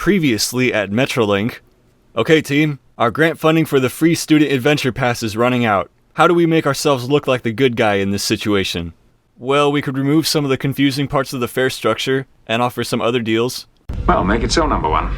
previously at Metrolink. Okay team, our grant funding for the free student adventure pass is running out. How do we make ourselves look like the good guy in this situation? Well, we could remove some of the confusing parts of the fare structure and offer some other deals. Well, make it so, number one.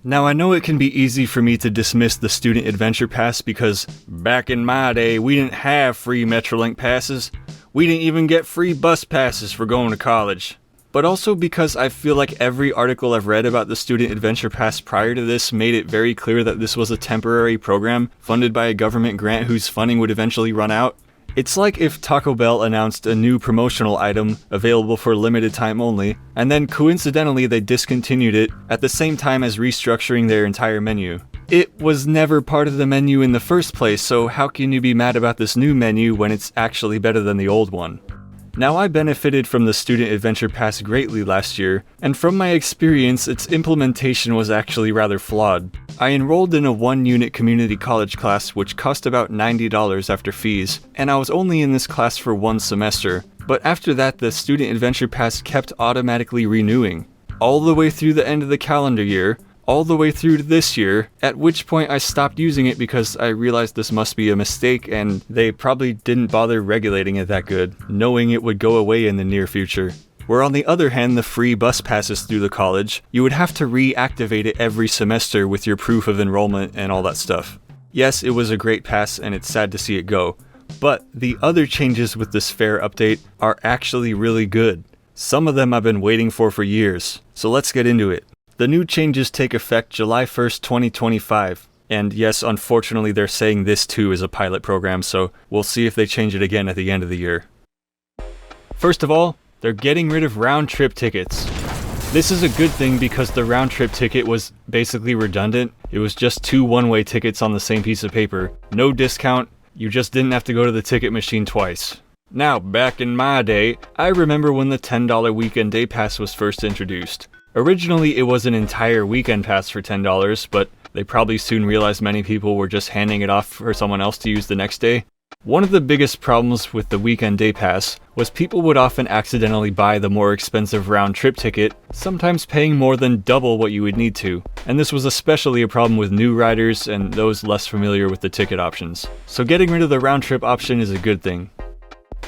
Now I know it can be easy for me to dismiss the student adventure pass because back in my day we didn't have free Metrolink passes. We didn't even get free bus passes for going to college. But also because I feel like every article I've read about the student adventure pass prior to this made it very clear that this was a temporary program funded by a government grant whose funding would eventually run out. It's like if Taco Bell announced a new promotional item available for limited time only, and then coincidentally they discontinued it at the same time as restructuring their entire menu. It was never part of the menu in the first place, so how can you be mad about this new menu when it's actually better than the old one? Now I benefited from the Student Adventure Pass greatly last year, and from my experience its implementation was actually rather flawed. I enrolled in a 1-unit community college class which cost about $90 after fees, and I was only in this class for 1 semester, but after that the Student Adventure Pass kept automatically renewing, all the way through the end of the calendar year, all the way through to this year, at which point I stopped using it because I realized this must be a mistake and they probably didn't bother regulating it that good, knowing it would go away in the near future. Where on the other hand, the free bus passes through the college, you would have to reactivate it every semester with your proof of enrollment and all that stuff. Yes, it was a great pass and it's sad to see it go, but the other changes with this fare update are actually really good. Some of them I've been waiting for years, so let's get into it. The new changes take effect July 1st, 2025, and yes, unfortunately they're saying this too is a pilot program, so we'll see if they change it again at the end of the year. First of all, they're getting rid of round-trip tickets. This is a good thing because the round-trip ticket was basically redundant. It was just 2 one-way tickets on the same piece of paper. No discount, you just didn't have to go to the ticket machine twice. Now, back in my day, I remember when the $10 weekend day pass was first introduced. Originally, it was an entire weekend pass for $10, but they probably soon realized many people were just handing it off for someone else to use the next day. One of the biggest problems with the weekend day pass was people would often accidentally buy the more expensive round-trip ticket, sometimes paying more than double what you would need to. And this was especially a problem with new riders and those less familiar with the ticket options. So getting rid of the round-trip option is a good thing.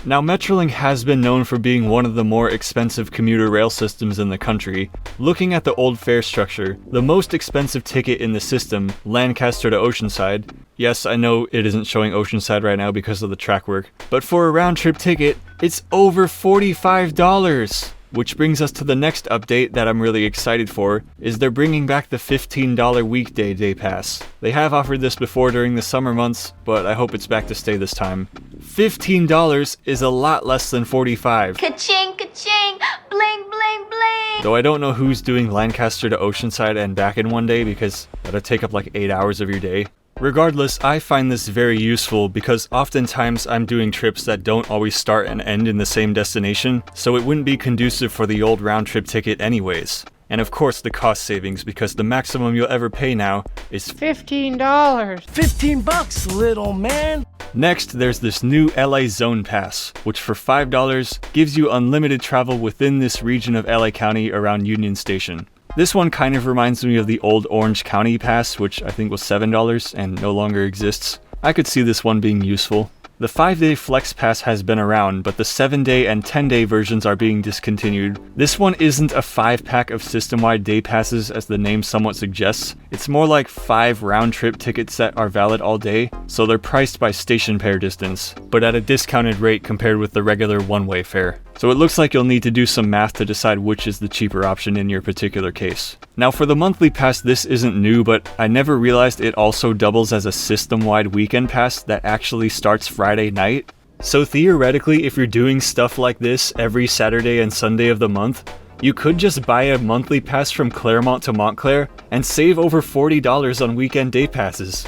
Now, Metrolink has been known for being one of the more expensive commuter rail systems in the country. Looking at the old fare structure, the most expensive ticket in the system, Lancaster to Oceanside, yes, I know it isn't showing Oceanside right now because of the track work, but for a round-trip ticket, it's over $45! Which brings us to the next update that I'm really excited for, is they're bringing back the $15 weekday day pass. They have offered this before during the summer months, but I hope it's back to stay this time. $15 is a lot less than $45. Ka-ching, ka-ching, bling, bling, bling. Though I don't know who's doing Lancaster to Oceanside and back in one day because that'll take up like 8 hours of your day. Regardless, I find this very useful because oftentimes I'm doing trips that don't always start and end in the same destination, so it wouldn't be conducive for the old round-trip ticket anyways. And of course the cost savings, because the maximum you'll ever pay now is $15. $15, little man. Next, there's this new LA Zone Pass, which for $5 gives you unlimited travel within this region of LA County around Union Station. This one kind of reminds me of the old Orange County Pass, which I think was $7 and no longer exists. I could see this one being useful. The 5-day Flex Pass has been around, but the 7-day and 10-day versions are being discontinued. This one isn't a 5-pack of system-wide day passes as the name somewhat suggests. It's more like 5 round-trip tickets that are valid all day, so they're priced by station pair distance, but at a discounted rate compared with the regular one-way fare. So it looks like you'll need to do some math to decide which is the cheaper option in your particular case. Now for the monthly pass, this isn't new, but I never realized it also doubles as a system-wide weekend pass that actually starts Friday night. So theoretically, if you're doing stuff like this every Saturday and Sunday of the month, you could just buy a monthly pass from Claremont to Montclair and save over $40 on weekend day passes.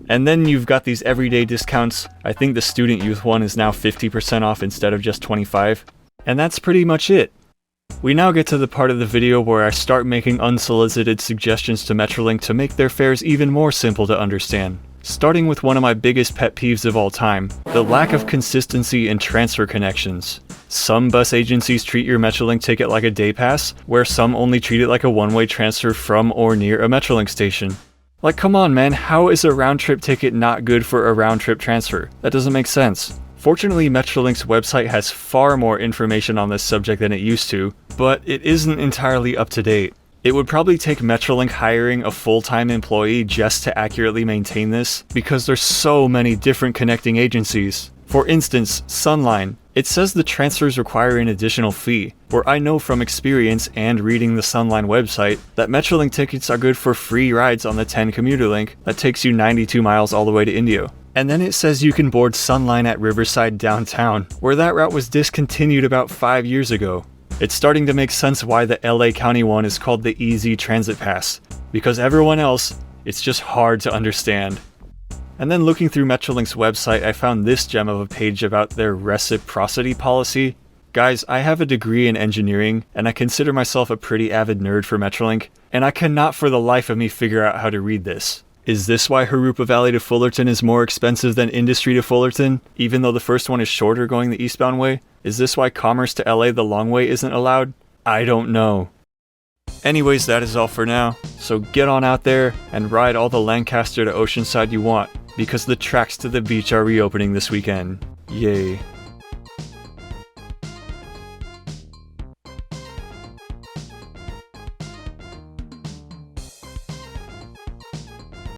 And then you've got these everyday discounts. I think the student youth one is now 50% off instead of just 25%. And that's pretty much it. We now get to the part of the video where I start making unsolicited suggestions to Metrolink to make their fares even more simple to understand. Starting with one of my biggest pet peeves of all time, the lack of consistency in transfer connections. Some bus agencies treat your Metrolink ticket like a day pass, where some only treat it like a one-way transfer from or near a Metrolink station. Like, come on man, how is a round-trip ticket not good for a round-trip transfer? That doesn't make sense. Fortunately, Metrolink's website has far more information on this subject than it used to, but it isn't entirely up to date. It would probably take Metrolink hiring a full-time employee just to accurately maintain this, because there's so many different connecting agencies. For instance, Sunline. It says the transfers require an additional fee, where I know from experience and reading the Sunline website that Metrolink tickets are good for free rides on the 10 commuter link that takes you 92 miles all the way to Indio. And then it says you can board Sunline at Riverside downtown, where that route was discontinued about 5 years ago. It's starting to make sense why the LA County one is called the Easy Transit Pass, because everyone else, it's just hard to understand. And then looking through Metrolink's website, I found this gem of a page about their reciprocity policy. Guys, I have a degree in engineering, and I consider myself a pretty avid nerd for Metrolink, and I cannot for the life of me figure out how to read this. Is this why Harupa Valley to Fullerton is more expensive than Industry to Fullerton, even though the first one is shorter going the eastbound way? Is this why Commerce to LA the long way isn't allowed? I don't know. Anyways, that is all for now, so get on out there and ride all the Lancaster to Oceanside you want, because the tracks to the beach are reopening this weekend. Yay.